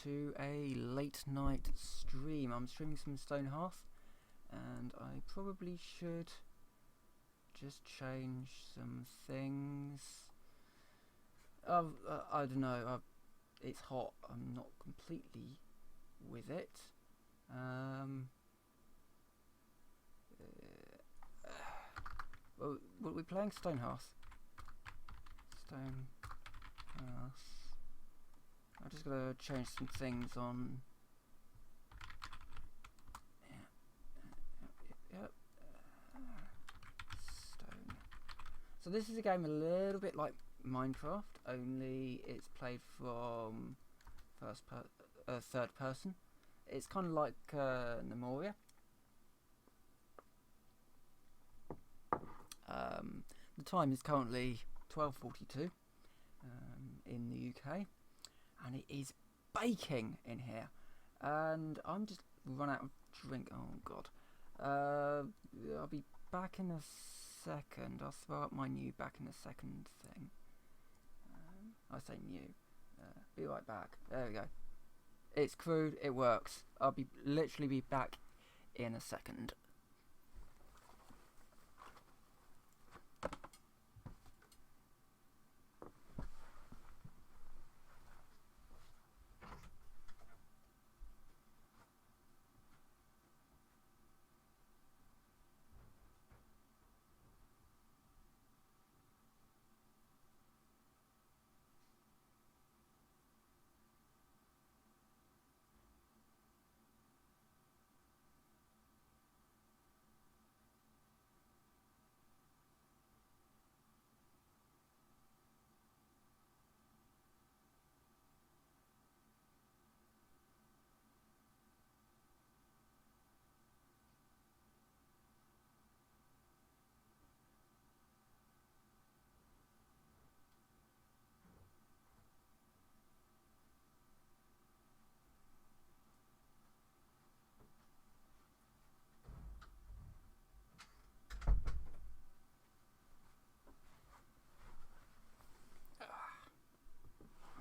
to a late night stream. I'm streaming some Stone Hearth, and I probably should just change some things. I don't know. It's hot. I'm not completely with it. Well, we're playing Stone Hearth. Stone Hearth. I'm just gonna change some things on. Yep. Stone. So this is a game a little bit like Minecraft, only it's played from third person. It's kind of like Nemoria. The time is currently 12:42 in the UK, and it is baking in here, and I'm just run out of drink. Oh god. I'll be back in a second. I'll throw up my new back in a second thing. I say new. Be right back. There we go. It's crude. It works. I'll literally be back in a second.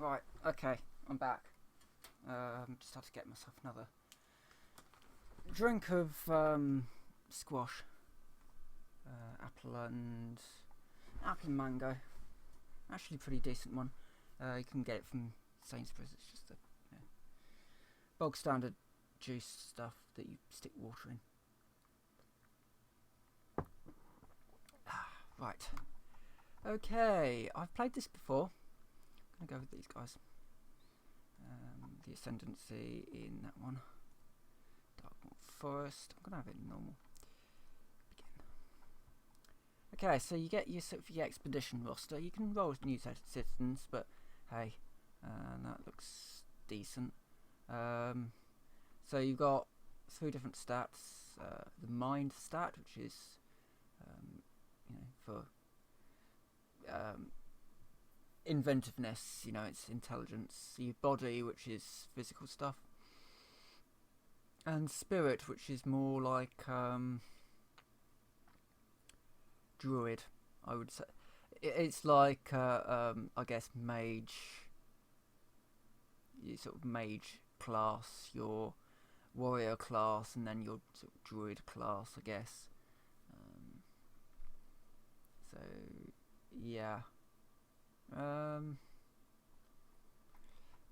Right, okay, I'm back. Just had to get myself another drink of squash, apple and mango. Actually, pretty decent one. You can get it from Sainsbury's. It's just a bog standard juice stuff that you stick water in. Right. Okay, I've played this before. I'm gonna go with these guys. The ascendancy in that one. Dwarf Fortress. I'm gonna have it in normal. Begin. Okay, so you get your sort of your expedition roster. You can roll with new citizens, but hey, that looks decent. So you've got 3 different stats. The mind stat, which is for inventiveness, it's intelligence. Your body, which is physical stuff, and spirit, which is more like druid, I would say. It's like I guess mage. Your sort of mage class, your warrior class, and then your sort of druid class, I guess. So yeah.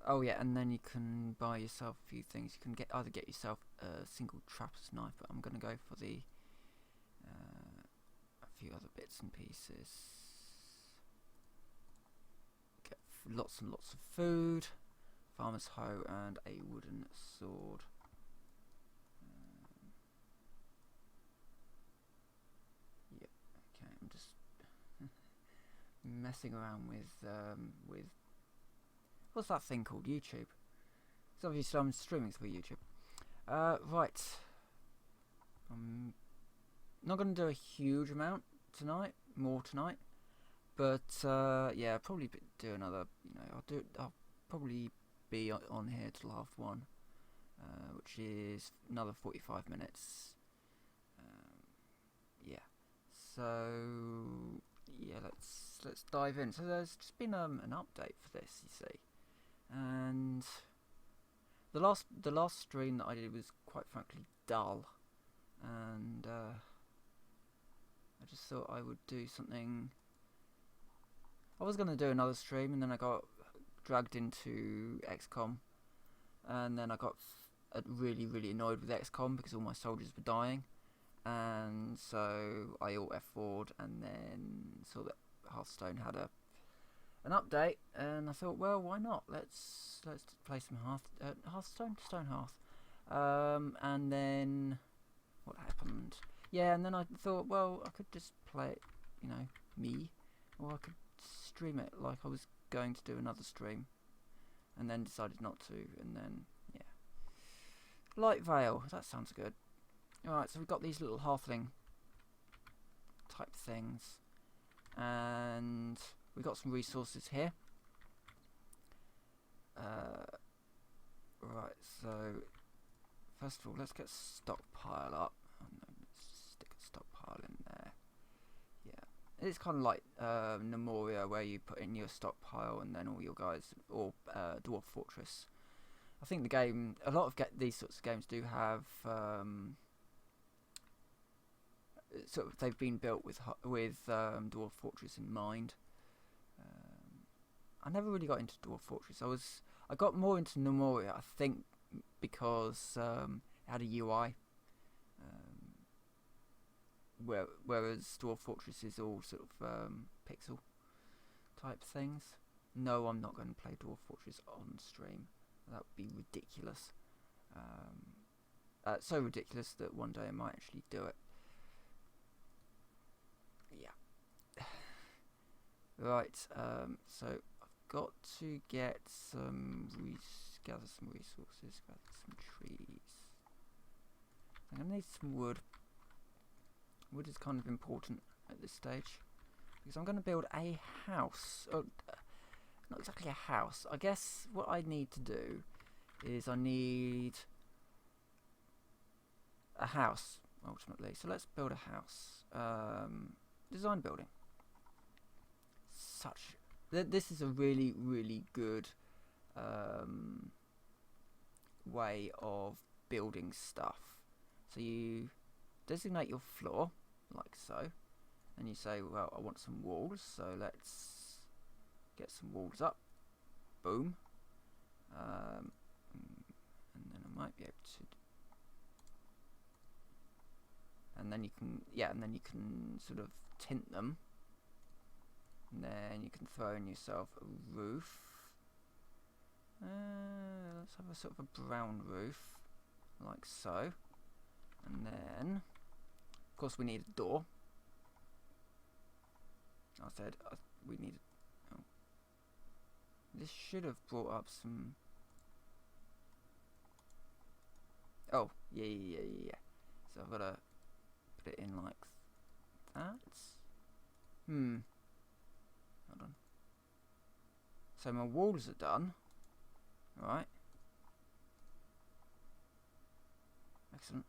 Oh yeah, and then you can buy yourself a few things. You can either get yourself a single trapper's knife, but I'm gonna go for the a few other bits and pieces. Get lots and lots of food, farmer's hoe, and a wooden sword. Yep. Okay, I'm just messing around with what's that thing called? YouTube. So obviously I'm streaming through YouTube. Right. I'm not going to do a huge amount tonight, but yeah, probably do another. I'll probably be on here till 1:30, which is another 45 minutes. Yeah. So yeah, let's dive in. So there's just been an update for this, you see, and the last stream that I did was quite frankly dull, and I just thought I would do something. I was going to do another stream, and then I got dragged into XCOM, and then I got really annoyed with XCOM because all my soldiers were dying, and so I alt F4'd, and then saw that Hearthstone had an update, and I thought, well, why not? Let's play some Hearthstone, Stonehearth, and then what happened? Yeah, and then I thought, well, I could just play it, you know, me, or I could stream it like I was going to do another stream, and then decided not to, and then, yeah. Light Veil, that sounds good. Alright, so we've got these little halfling type things, and we've got some resources here. Right, so first of all, let's get stockpile up. Let's stick a stockpile in there. Yeah, it's kind of like Nemoria, where you put in your stockpile and then all your guys, or Dwarf Fortress. I think the game, a lot of these sorts of games do have sort of, they've been built with Dwarf Fortress in mind. I never really got into Dwarf Fortress. I got more into Nemoria, I think, because it had a UI, whereas Dwarf Fortress is all sort of pixel type things. No, I'm not going to play Dwarf Fortress on stream. That would be ridiculous. So ridiculous that one day I might actually do it. Yeah. Right, so I've got to get gather some resources, gather some trees. I'm going to need some wood. Wood is kind of important at this stage, because I'm going to build a house. Not exactly a house. I guess what I need to do is I need a house, ultimately. So let's build a house. Design building. This is a really good way of building stuff. So you designate your floor, like so, and you say, well, I want some walls, so let's get some walls up. Boom. And then I might be able to, and then you can sort of tint them, and then you can throw in yourself a roof. Let's have a sort of a brown roof, like so, and then of course we need a door. I said we need. This should have brought up some. Oh, yeah. So I've got to put it in like that. Hold on. So my walls are done. Right. Excellent.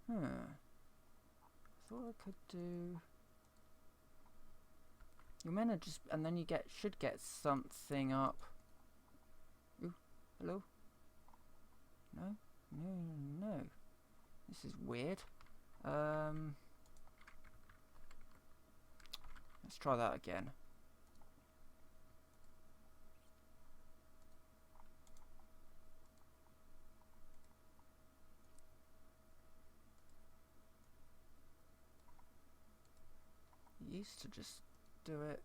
I thought I could do. You're meant to just, and then you should get something up. Ooh, hello. No. This is weird. Let's try that again. Used to just do it.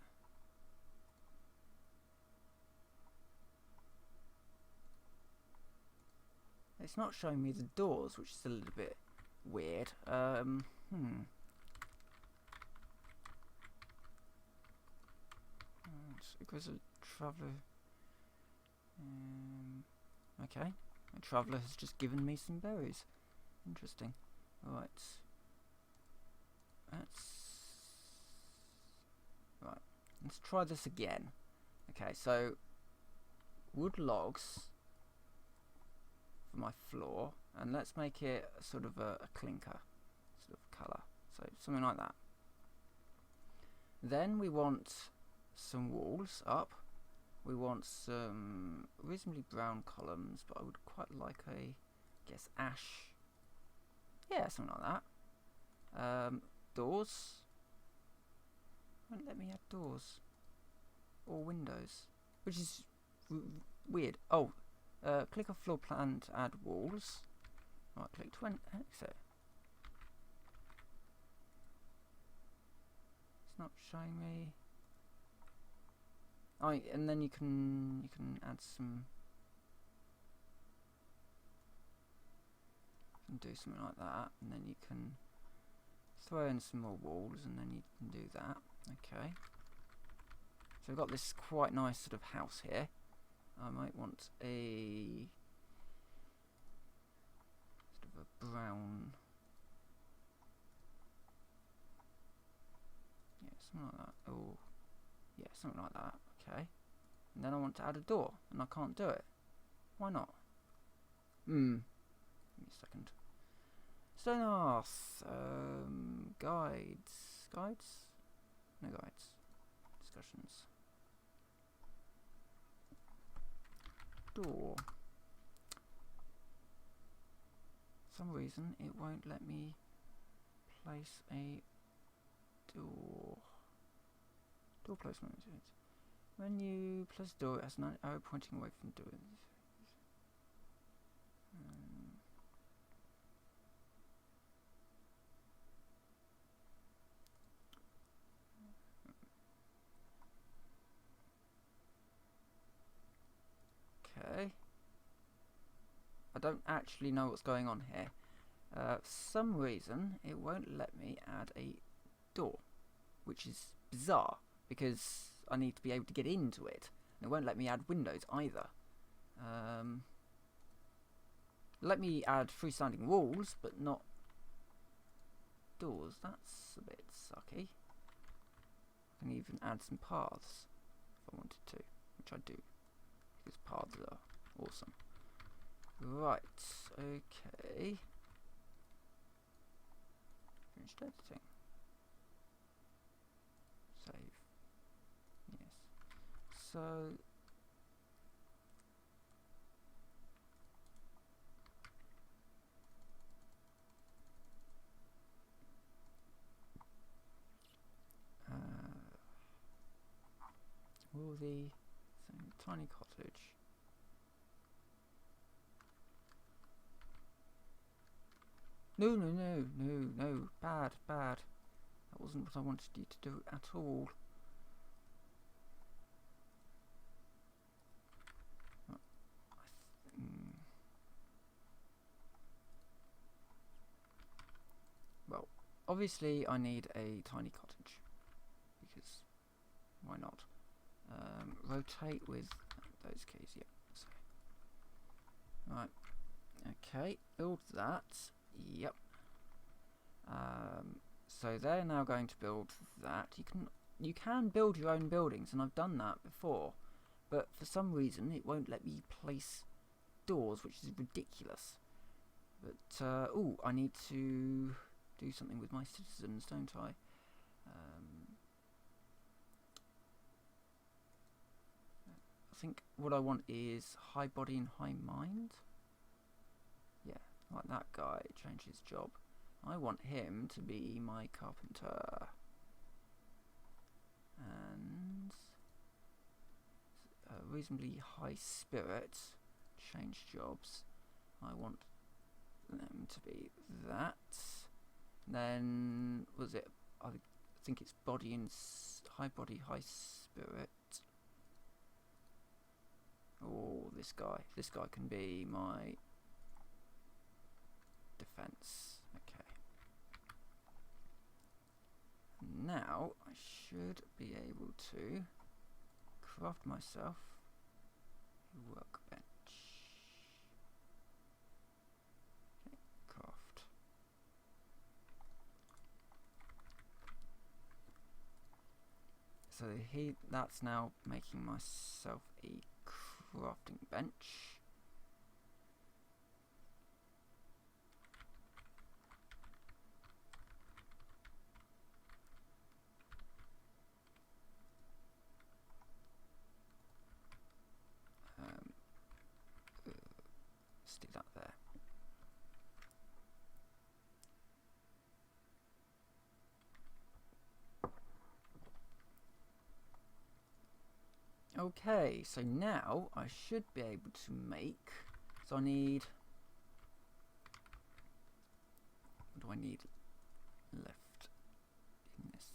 It's not showing me the doors, which is a little bit weird. Because a traveller. Okay, a traveller has just given me some berries. Interesting. Right. Let's try this again. Okay, so wood logs for my floor, and let's make it sort of a clinker sort of something like that. Then we want some walls up. We want some reasonably brown columns, but I would quite like a, guess, ash. Yeah, something like that. Doors. Won't let me add doors or windows, which is weird. Oh, click a floor plan to add walls. Right, click 20. Exit. It's not showing me. Oh, and then you can add some. You can do something like that, and then you can throw in some more walls, and then you can do that. Okay. So we've got this quite nice sort of house here. I might want a sort of a brown. Yeah, something like that. Oh, yeah, something like that. Okay. And then I want to add a door, and I can't do it. Why not? Give me a second. Stone Earth. Guides. Guides? No guides. Discussions. Door. For some reason it won't let me place a door. Door placement. When you place a door, it has an arrow pointing away from the door. Okay. I don't actually know what's going on here. For some reason, it won't let me add a door, which is bizarre because I need to be able to get into it. And it won't let me add windows either. Let me add freestanding walls, but not doors. That's a bit sucky. I can even add some paths if I wanted to, which I do, because paths are awesome. Right, okay. Finished editing. Save. Yes. So will the tiny cottage No, bad. That wasn't what I wanted you to do at all. Well, obviously I need a tiny cottage, because why not? Rotate with those keys, yeah. So, right, okay, build that. Yep. So they're now going to build that. You can build your own buildings, and I've done that before, but for some reason it won't let me place doors, which is ridiculous. But oh, I need to do something with my citizens, don't I? I think what I want is high body and high mind. Yeah, like that guy, change his job. I want him to be my carpenter. And reasonably high spirit, change jobs. I want them to be that. Then, was it, I think it's body and high body, high spirit. Oh, this guy can be my defense. Okay. Now I should be able to craft myself a workbench. Okay, craft. So that's now making myself a crafting bench. stick that there. Okay, so now I should be able to make, so I need, what do I need left in this?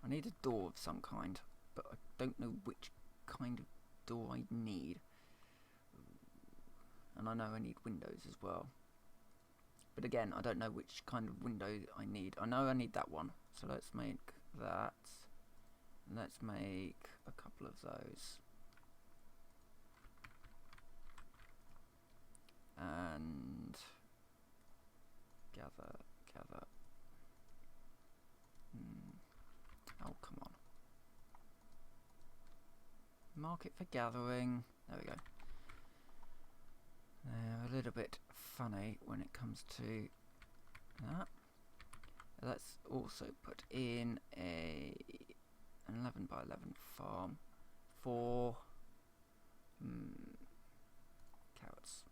I need a door of some kind, but I don't know which kind of door I need. And I know I need windows as well. But again, I don't know which kind of window I need. I know I need that one. So let's make that. And let's make a couple of those. And gather. Oh, come on. Mark it for gathering. There we go. They're a little bit funny when it comes to that. Let's also put in an 11 by 11 farm for carrots.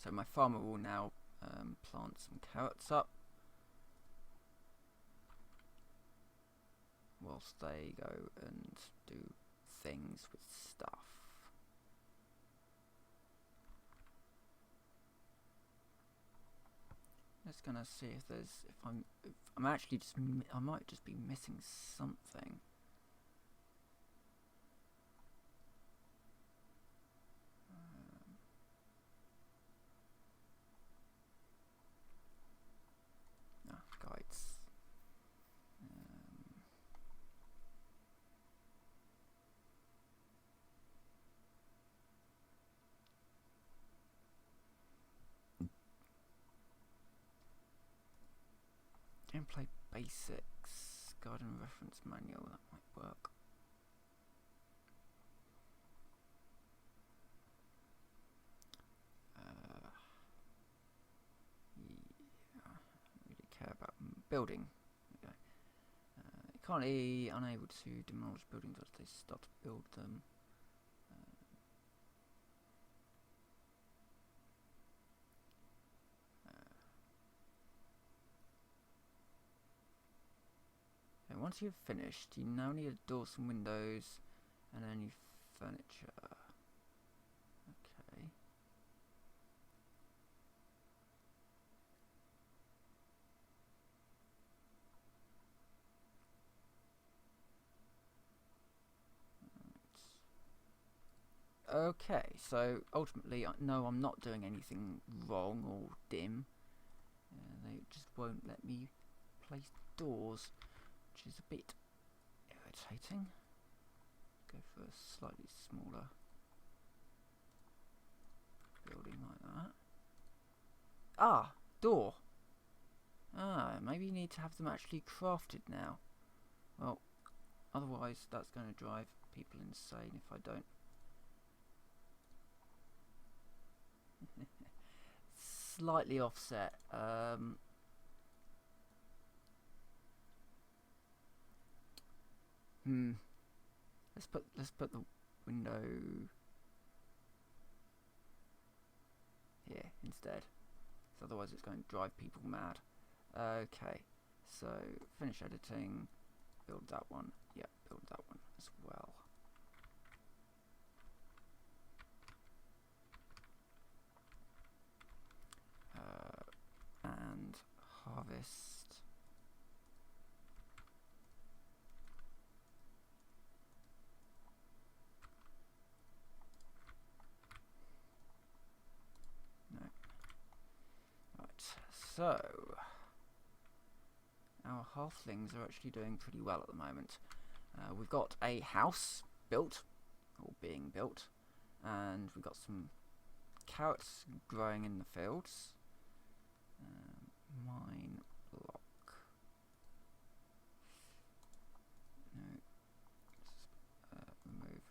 So my farmer will now plant some carrots up whilst they go and do things with stuff. Just gonna see if there's, I'm actually just, I might just be missing something. Guides. Gameplay basics, garden reference manual, that might work. Yeah, I don't really care about building. Okay. Currently unable to demolish buildings as they start to build them. Once you've finished, you now need a door, some windows, and any furniture. Okay. Right. Okay, so ultimately, no, I'm not doing anything wrong or dim. They just won't let me place doors, which is a bit irritating. Go for a slightly smaller building like that. Ah, door. Ah, maybe you need to have them actually crafted now. Well, otherwise that's going to drive people insane if I don't. Slightly offset. Let's put the window here instead. So otherwise it's going to drive people mad. Okay, so finish editing. Build that one. Yep, build that one as well. And harvest. No. Right, so our halflings are actually doing pretty well at the moment. We've got a house built, or being built, and we've got some carrots growing in the fields. Mine block. No. Remove.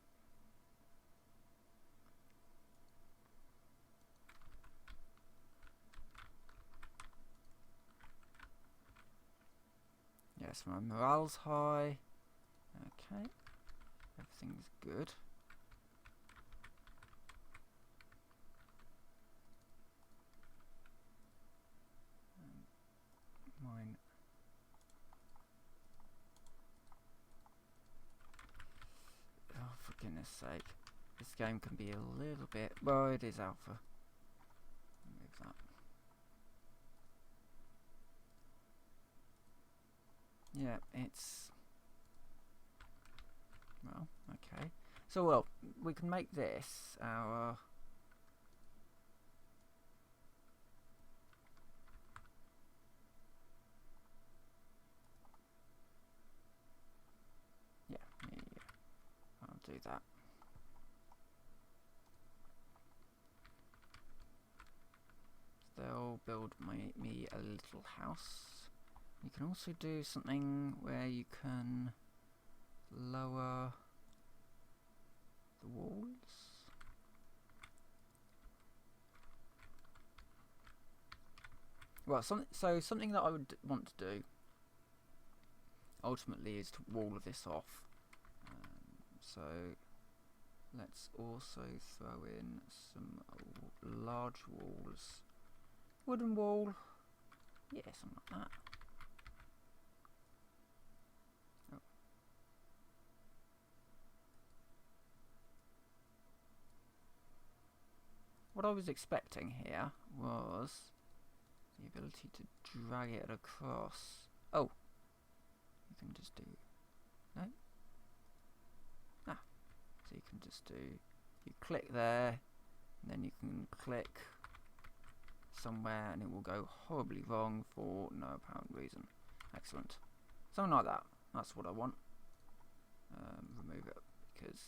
Yeah, Yes, my morale's high. Okay. Everything's good. Mine. Oh, for goodness sake. This game can be a little bit... Well, it is alpha. Move that. Yeah, it's... Well, okay. So, well, we can make this our... Yeah, I'll do that. They'll build me a little house. You can also do something where you can lower the walls. Well, something that I would want to do ultimately is to wall this off. So let's also throw in some large walls. Wooden wall. Yeah, something like that. Oh. What I was expecting here was the ability to drag it across. Oh, you can just do... No? Ah, so you can just do... You click there, and then you can click somewhere and it will go horribly wrong for no apparent reason. Excellent. Something like that. That's what I want. Remove it because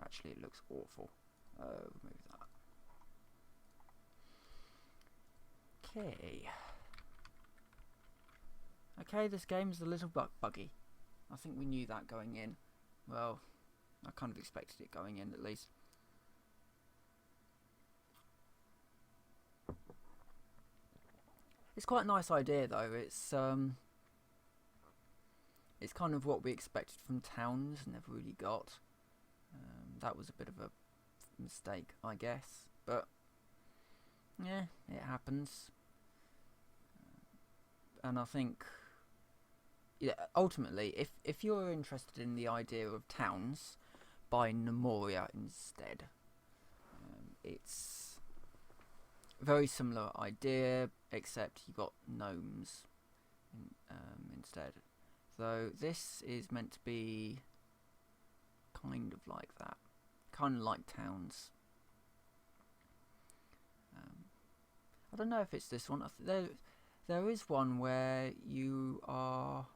actually it looks awful. Remove that. Okay. Okay, this game is a little buggy. I think we knew that going in. Well, I kind of expected it going in at least. It's quite a nice idea though. It's kind of what we expected from towns, never really got. That was a bit of a mistake, I guess, but yeah, it happens. And I think, yeah, ultimately, if you're interested in the idea of towns, buy Nemoria instead. It's a very similar idea, except you got gnomes instead. So this is meant to be kind of like that, kind of like towns. I don't know if it's this one. There is one where you are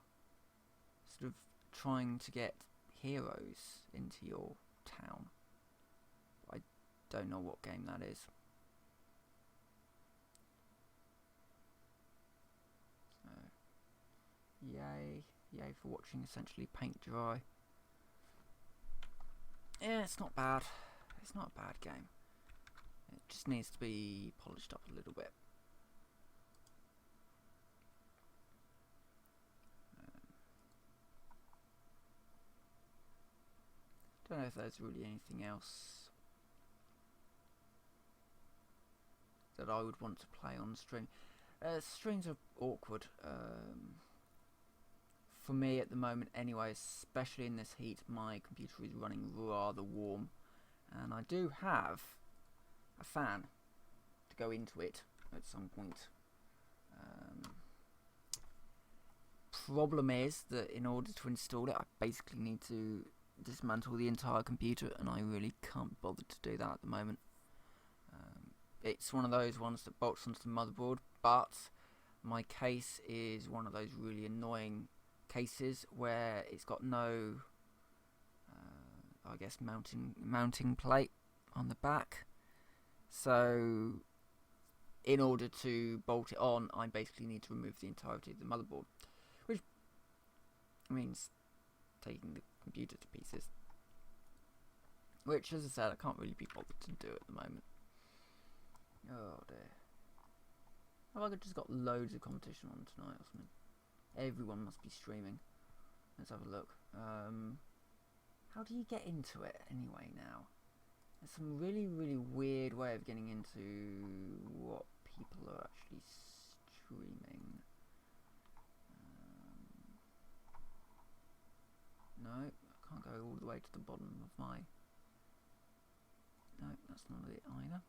sort of trying to get heroes into your town. I don't know what game that is. So, yay for watching essentially paint dry. Yeah, it's not bad. It's not a bad game. It just needs to be polished up a little bit. Don't know if there's really anything else that I would want to play on stream. Streams are awkward for me at the moment anyway, especially in this heat. My computer is running rather warm, and I do have a fan to go into it at some point. Problem is that in order to install it, I basically need to dismantle the entire computer, and I really can't bother to do that at the moment. It's one of those ones that bolts onto the motherboard, but my case is one of those really annoying cases where it's got no I guess mounting plate on the back, so in order to bolt it on I basically need to remove the entirety of the motherboard, which means taking the computer to pieces, which, as I said, I can't really be bothered to do at the moment. Oh dear. Have I just got loads of competition on tonight or something? Everyone must be streaming. Let's have a look. How do you get into it anyway now? There's some really, really weird way of getting into what people are actually streaming. No, I can't go all the way to the bottom of my... No, that's not it either.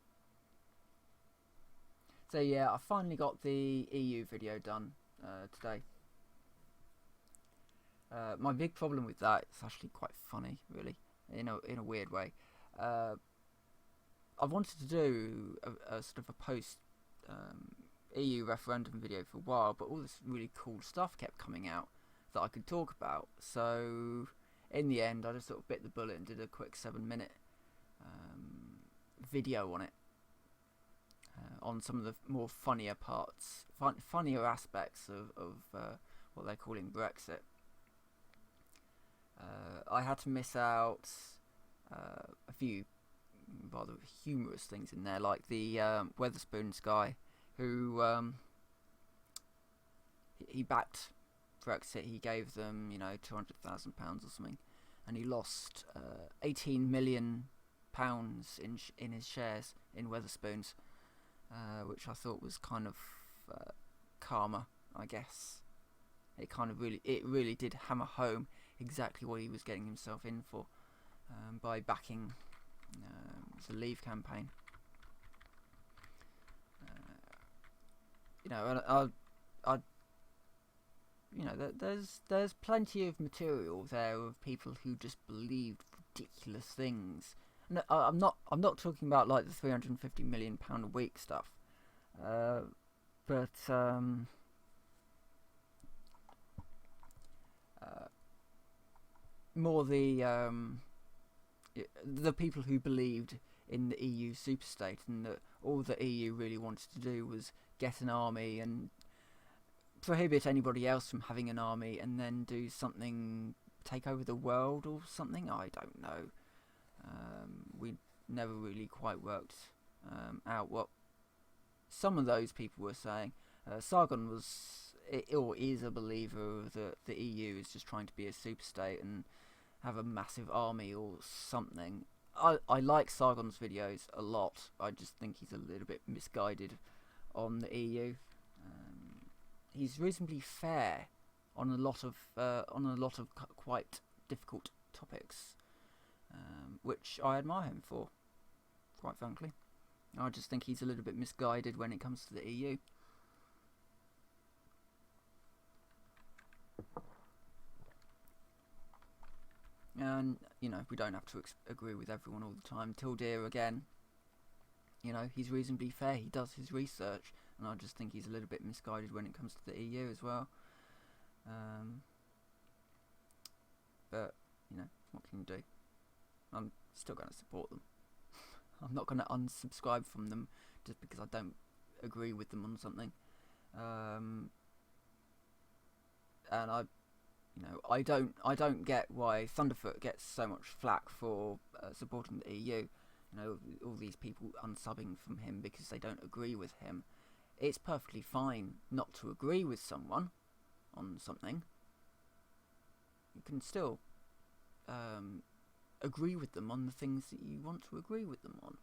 So yeah, I finally got the EU video done today. My big problem with that, it's actually quite funny, really, in a weird way. I wanted to do a sort of a post EU referendum video for a while, but all this really cool stuff kept coming out that I could talk about. So in the end, I just sort of bit the bullet and did a quick 7-minute video on it, on some of the more funnier parts, funnier aspects of what they're calling Brexit. I had to miss out a few rather humorous things in there, like the Wetherspoons guy who he backed Brexit. He gave them, you know, £200,000 or something, and he lost £18 million in his shares in Wetherspoons, which I thought was kind of karma, I guess. It really did hammer home exactly what he was getting himself in for by backing the Leave campaign. You know, you know, there's plenty of material there of people who just believed ridiculous things. No, I'm not talking about like the £350 million a week stuff, but more the people who believed in the EU superstate, and that all the EU really wanted to do was get an army and prohibit anybody else from having an army, and then do something, take over the world or something. I don't know. We never really quite worked out what some of those people were saying. Sargon was or is a believer that the EU is just trying to be a superstate and have a massive army or something. I like Sargon's videos a lot. I just think he's a little bit misguided on the EU. He's reasonably fair on a lot of quite difficult topics, which I admire him for, quite frankly. I just think he's a little bit misguided when it comes to the EU. And, you know, we don't have to agree with everyone all the time. Tildeer, again, you know, he's reasonably fair. He does his research, and I just think he's a little bit misguided when it comes to the EU as well. But, you know, what can you do? I'm still going to support them. I'm not going to unsubscribe from them just because I don't agree with them on something. And I don't get why Thunderfoot gets so much flack for supporting the EU. You know, all these people unsubbing from him because they don't agree with him. It's perfectly fine not to agree with someone on something. You can still agree with them on the things that you want to agree with them on.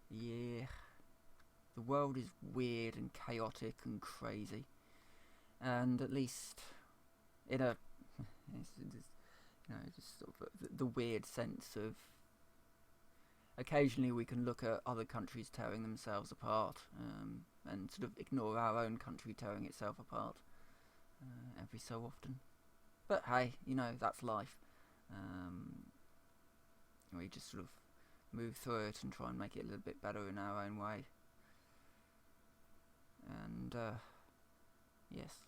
Yeah. The world is weird and chaotic and crazy, and at least in a just sort of the weird sense of occasionally we can look at other countries tearing themselves apart, and sort of ignore our own country tearing itself apart every so often. But hey, you know, that's life. We just sort of move through it and try and make it a little bit better in our own way. And yes,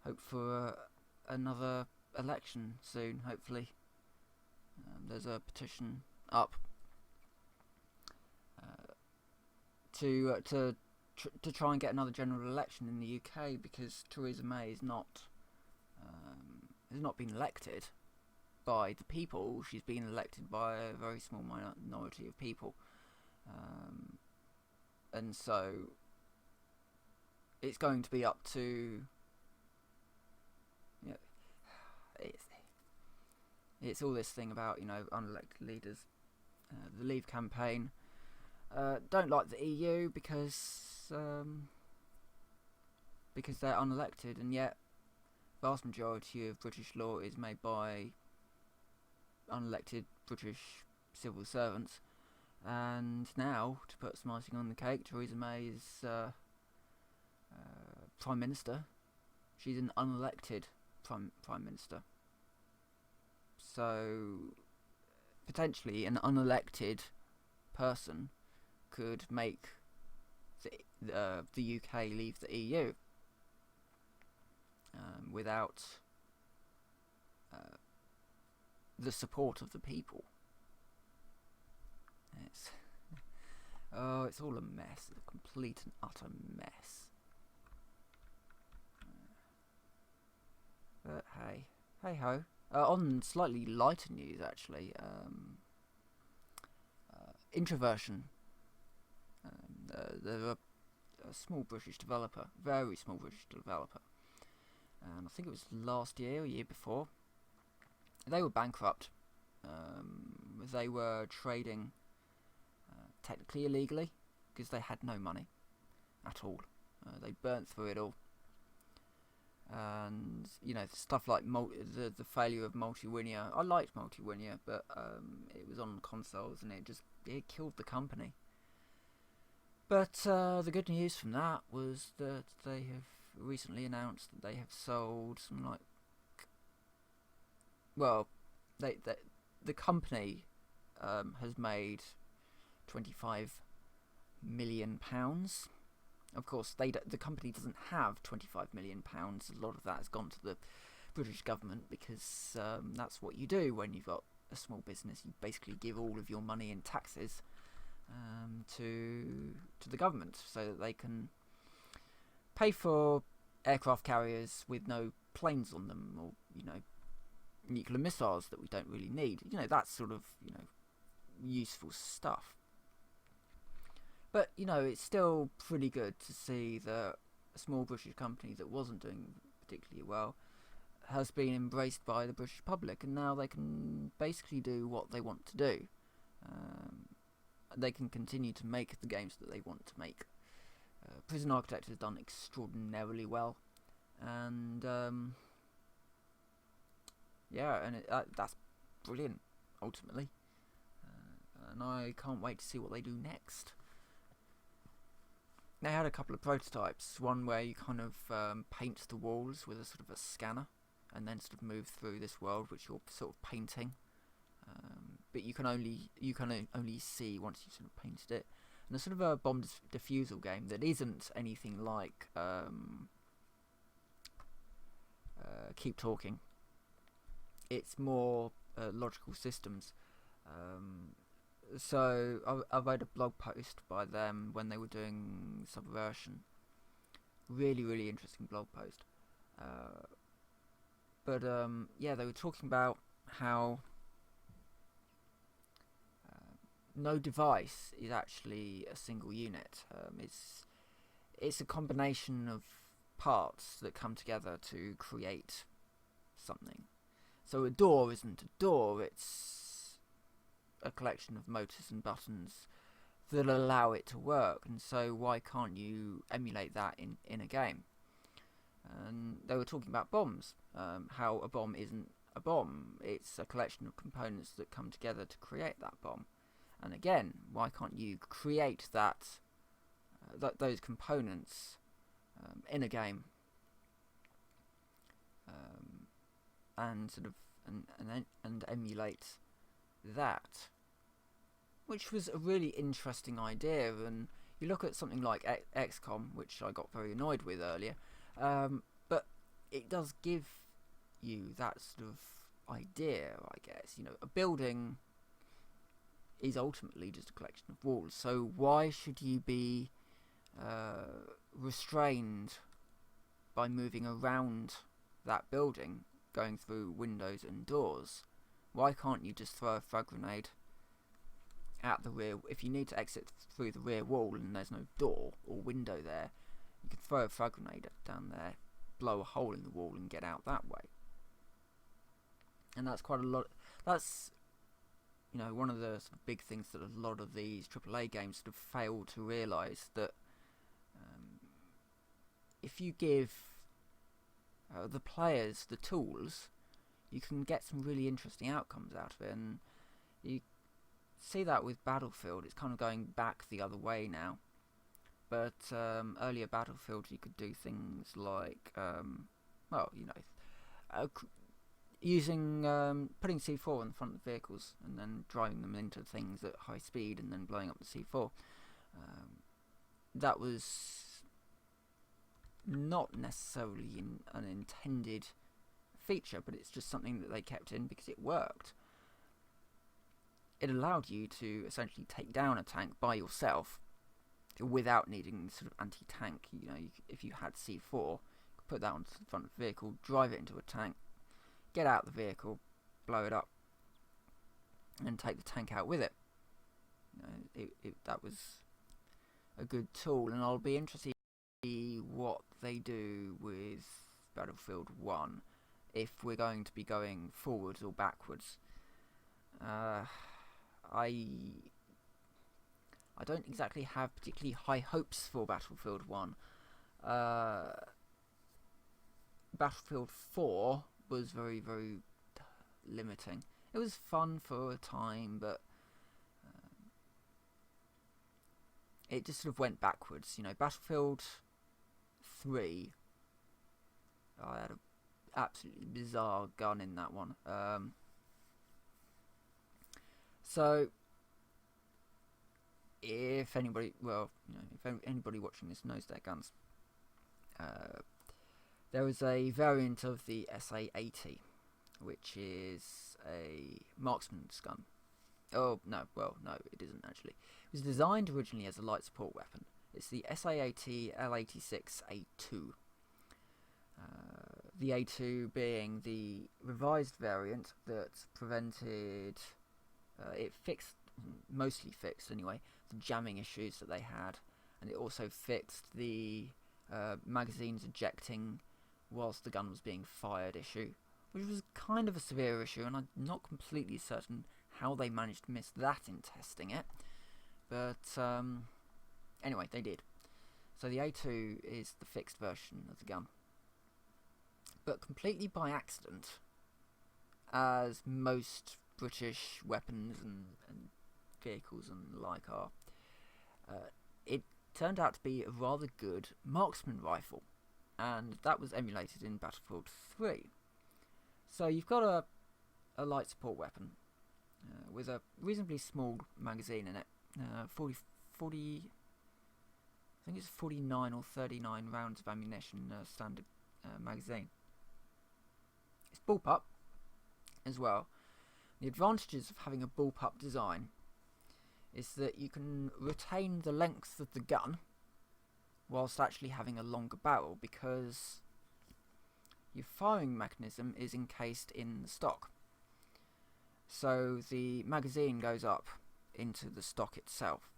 hope for another election soon, hopefully. There's a petition up to try and get another general election in the UK, because Theresa May has not been elected by the people. She's been elected by a very small minority of people. and so it's going to be up to, you know, it's all this thing about, you know, unelected leaders. The Leave campaign don't like the EU because they're unelected, and yet vast majority of British law is made by unelected British civil servants. And now, to put some icing on the cake, Theresa May is Prime Minister. She's an unelected Prime Minister. So, potentially, an unelected person could make the UK leave the EU without the support of the people. It's all a mess, a complete and utter mess. But hey ho. On slightly lighter news, actually, introversion. They're a small British developer, very small British developer, and I think it was last year or year before. They were bankrupt. They were trading technically illegally because they had no money at all. They burnt through it all. And, you know, stuff like the failure of Multiwinia. I liked Multiwinia, but it was on consoles and it killed the company. But the good news from that was that they have recently announced that they have sold something like, well, the company has made £25 million. Of course, the company doesn't have £25 million. A lot of that has gone to the British government because that's what you do when you've got a small business. You basically give all of your money in taxes to the government so that they can pay for aircraft carriers with no planes on them, or, you know, nuclear missiles that we don't really need. You know, that sort of, you know, useful stuff. But, you know, it's still pretty good to see that a small British company that wasn't doing particularly well has been embraced by the British public, and now they can basically do what they want to do. They can continue to make the games that they want to make. Prison Architect has done extraordinarily well, and that's brilliant, ultimately. And I can't wait to see what they do next. They had a couple of prototypes, one where you kind of paint the walls with a sort of a scanner and then sort of move through this world which you're sort of painting, but you can only see once you've sort of painted it. And a sort of a bomb defusal game that isn't anything like Keep Talking. It's more logical systems. So I read a blog post by them when they were doing Subversion. Really, really interesting blog post. But they were talking about how no device is actually a single unit. It's a combination of parts that come together to create something. So a door isn't a door, it's a collection of motors and buttons that allow it to work. And so why can't you emulate that in a game? And they were talking about bombs, how a bomb isn't a bomb, it's a collection of components that come together to create that bomb. And again, why can't you create those components in a game, and sort of and emulate that? Which was a really interesting idea. And you look at something like XCOM, which I got very annoyed with earlier, but it does give you that sort of idea, I guess. You know, a building is ultimately just a collection of walls, so why should you be restrained by moving around that building, going through windows and doors? Why can't you just throw a frag grenade at the rear. If you need to exit through the rear wall and there's no door or window there, you can throw a frag grenade down there, blow a hole in the wall, and get out that way. And that's quite a lot. That's, you know, one of the sort of big things that a lot of these AAA games sort of fail to realise, that if you give the players the tools, you can get some really interesting outcomes out of it. And you see that with Battlefield. It's kind of going back the other way now. But earlier Battlefield, you could do things like, well, you know, using putting C4 in the front of the vehicles and then driving them into things at high speed and then blowing up the C4. That was not necessarily an intended feature, but it's just something that they kept in because it worked. It allowed you to essentially take down a tank by yourself without needing sort of anti-tank. You know, if you had C4, you could put that onto the front of the vehicle, drive it into a tank, get out the vehicle, blow it up, and take the tank out with it. You know, that was a good tool, and I'll be interested to see what they do with Battlefield 1, if we're going to be going forwards or backwards. I don't exactly have particularly high hopes for Battlefield 1. Battlefield 4 was very, very limiting. It was fun for a time, but it just sort of went backwards. You know, Battlefield 3, I had an absolutely bizarre gun in that one. So, if anybody, well, you know, if anybody watching this knows their guns, there was a variant of the SA-80, which is a marksman's gun. Oh, no, well, no, it isn't actually. It was designed originally as a light support weapon. It's the SA-80 L86A2. The A2 being the revised variant that prevented, mostly fixed anyway, the jamming issues that they had, and it also fixed the magazines ejecting whilst the gun was being fired issue, which was kind of a severe issue, and I'm not completely certain how they managed to miss that in testing it, but anyway, they did. So the A2 is the fixed version of the gun, but completely by accident, as most British weapons and vehicles and the like are, it turned out to be a rather good marksman rifle, and that was emulated in Battlefield 3. So you've got a light support weapon with a reasonably small magazine in it, 40, I think it's 49 or 39 rounds of ammunition, standard magazine. It's bullpup as well. The advantages of having a bullpup design is that you can retain the length of the gun whilst actually having a longer barrel, because your firing mechanism is encased in the stock. So the magazine goes up into the stock itself.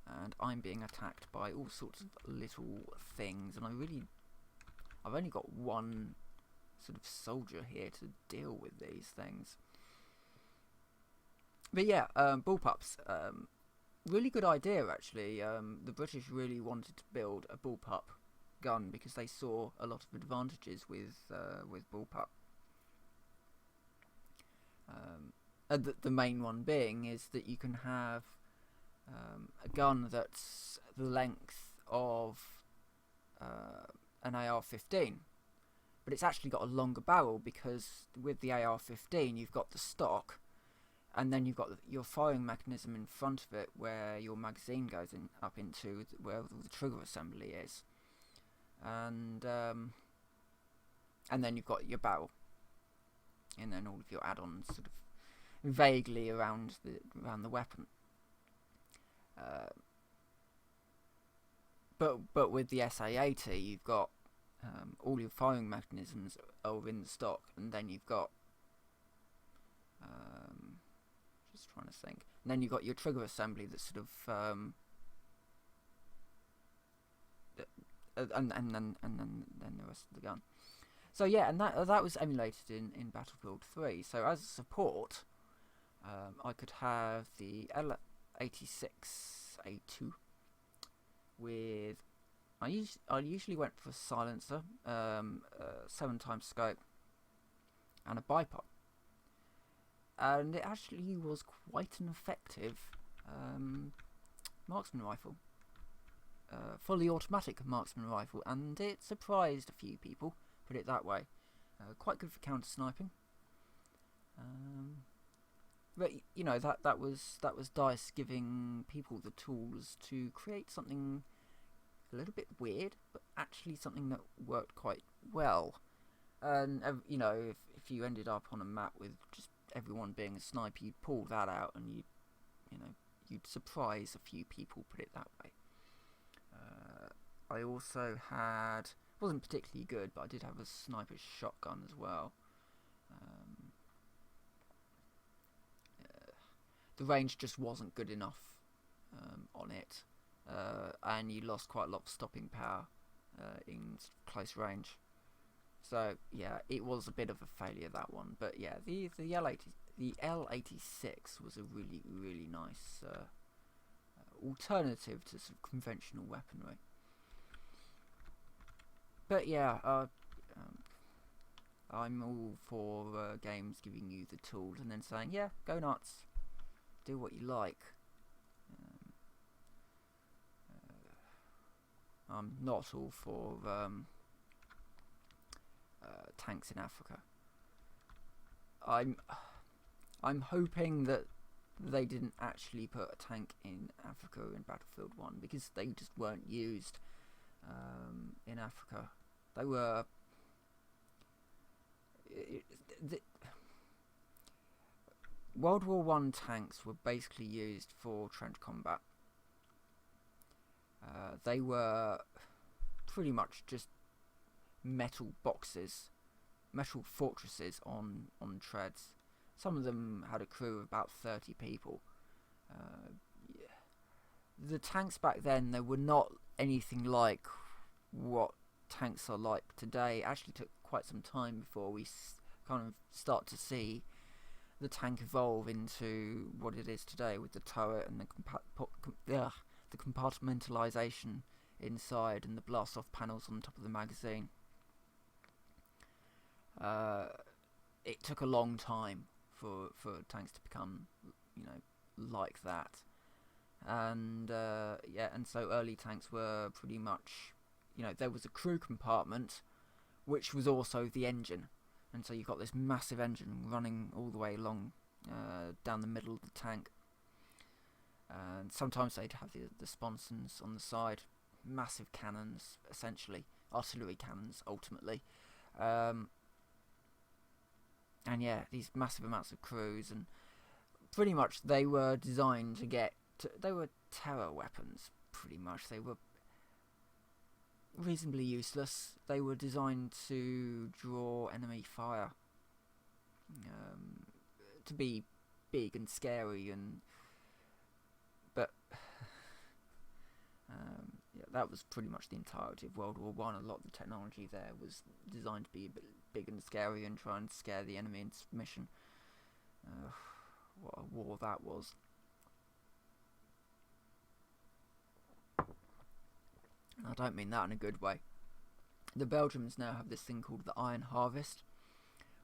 And I'm being attacked by all sorts of little things, and I've only got one sort of soldier here to deal with these things. But yeah, bullpups, really good idea actually. The British really wanted to build a bullpup gun because they saw a lot of advantages with bullpup. The main one being is that you can have a gun that's the length of an AR-15, but it's actually got a longer barrel, because with the AR-15 you've got the stock, and then you've got your firing mechanism in front of it where your magazine goes up into, where the trigger assembly is, and then you've got your barrel, and then all of your add-ons sort of vaguely around the weapon. But with the SA-80 you've got all your firing mechanisms are in the stock, and then you've got Just trying to think. And then you've got your trigger assembly that's sort of and then the rest of the gun. So yeah, and that was emulated in Battlefield 3. So as a support, I could have the L86A2 with. I usually went for a silencer, 7x scope, and a bipod, and it actually was quite an effective marksman rifle, fully automatic marksman rifle, and it surprised a few people. Put it that way. Quite good for counter sniping. But you know that was DICE giving people the tools to create something a little bit weird, but actually something that worked quite well. And you know, if you ended up on a map with just everyone being a sniper, you'd pull that out and you'd surprise a few people. Put it that way. I also had, wasn't particularly good, but I did have a sniper's shotgun as well. The range just wasn't good enough on it, and you lost quite a lot of stopping power in close range. So yeah, it was a bit of a failure, that one. But yeah, the L86 was a really nice alternative to sort of conventional weaponry. But yeah, I'm all for games giving you the tools and then saying, yeah, go nuts, do what you like. I'm not all for tanks in Africa. I'm hoping that they didn't actually put a tank in Africa in Battlefield 1, because they just weren't used in Africa. They were World War One tanks were basically used for trench combat. They were pretty much just metal boxes, metal fortresses on treads. Some of them had a crew of about 30 people. Yeah. The tanks back then, they were not anything like what tanks are like today. It actually took quite some time before we kind of start to see the tank evolve into what it is today, with the turret and the compartmentalization inside and the blast off panels on top of the magazine. It took a long time for tanks to become, like that. And yeah, and so early tanks were pretty much, there was a crew compartment, which was also the engine, and so you've got this massive engine running all the way along down the middle of the tank. And sometimes they'd have the sponsons on the side, massive cannons, essentially artillery cannons, ultimately. And yeah, these massive amounts of crews, and pretty much they were designed they were terror weapons, pretty much. They were reasonably useless. They were designed to draw enemy fire, to be big and scary, but yeah, that was pretty much the entirety of World War One. A lot of the technology there was designed to be a bit big and scary and try and scare the enemy into submission. What a war that was. I don't mean that in a good way. The Belgians now have this thing called the Iron Harvest,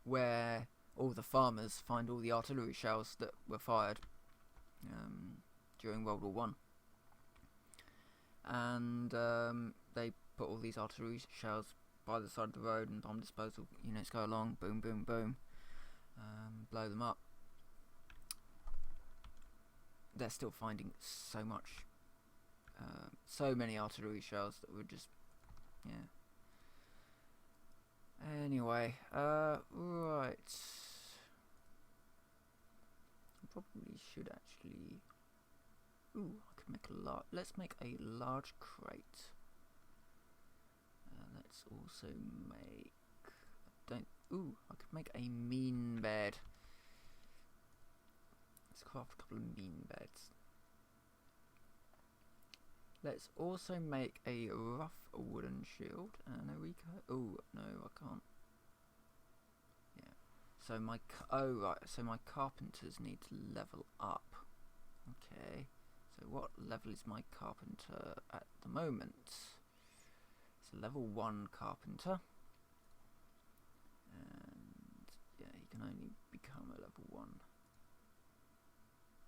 where all the farmers find all the artillery shells that were fired during World War One, and they put all these artillery shells by the side of the road, and bomb disposal units go along, boom, boom, boom, blow them up. They're still finding so many artillery shells that were just, yeah. Anyway, right. I probably should actually. Ooh, I could make a large. Let's make a large crate. Let's also make. I could make a mean bed. craft a couple of mean beds. Let's also make a rough wooden shield and a oh no, I can't. Yeah. So my so my carpenters need to level up. Okay. So what level is my carpenter at the moment? It's a level 1 carpenter. And yeah, he can only become a level 1.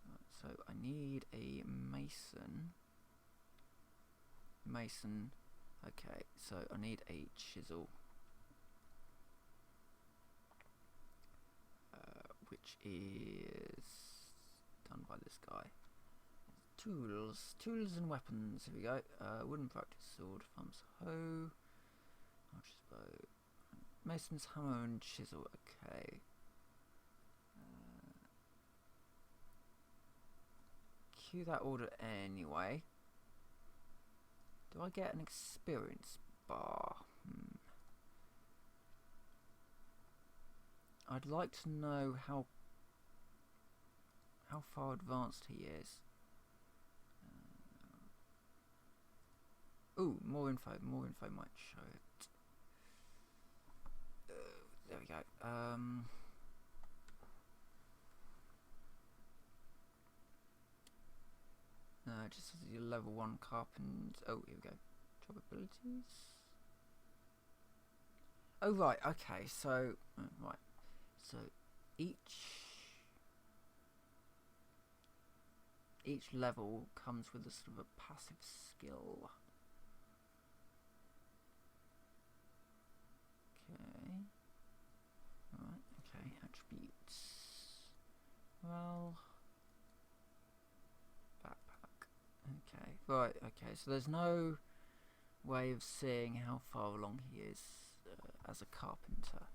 Right, so I need a mason. Okay, so I need a chisel, which is done by this guy. Tools and weapons. Here we go. Wooden practice sword, thumbs hoe, archer's bow, mason's hammer and chisel. Okay. Cue that order anyway. Do I get an experience bar? I'd like to know how far advanced he is. Ooh, more info might show it. There we go. No, just as your level 1 carpenter. Oh, here we go. Job abilities. Oh, right. Okay. So, right. So, each level comes with a sort of a passive skill. Okay. Right. Okay. Attributes. Well. Okay, right, okay, so there's no way of seeing how far along he is as a carpenter.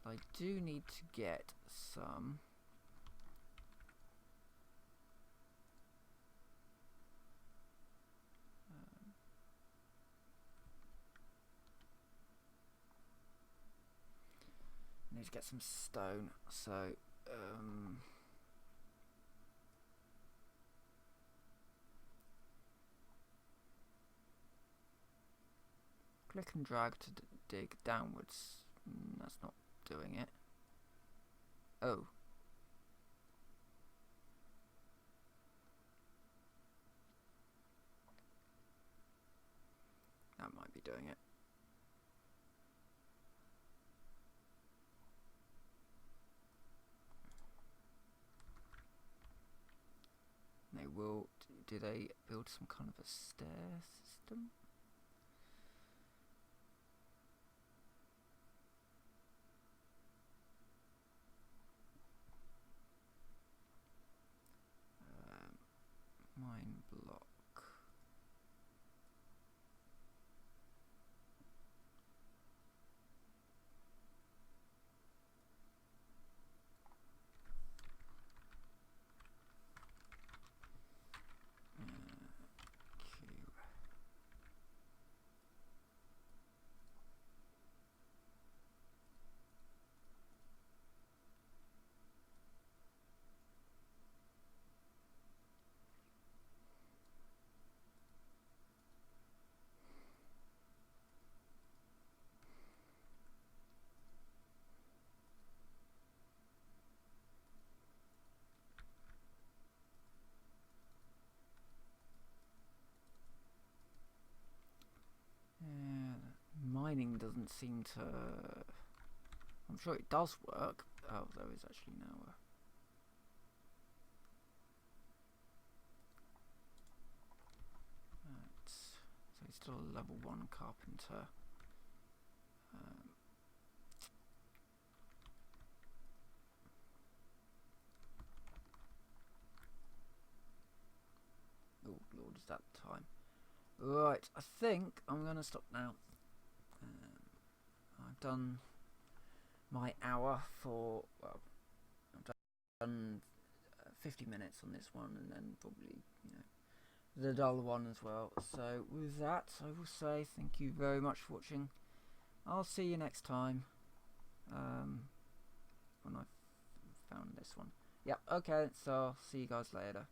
I do need to get some I need to get some stone, so click and drag to dig downwards. That's not doing it. Oh. That might be doing it. They will. Do they build some kind of a stair system? Mine block. Mining doesn't seem to. I'm sure it does work. Oh, there is actually now a. Right. So he's still a level 1 carpenter. Oh Lord, is that time? Right, I think I'm going to stop now. I've done my hour for, well, I've done 50 minutes on this one, and then probably, the dull one as well. So with that, I will say thank you very much for watching. I'll see you next time, when I've found this one. Yep, okay, so see you guys later.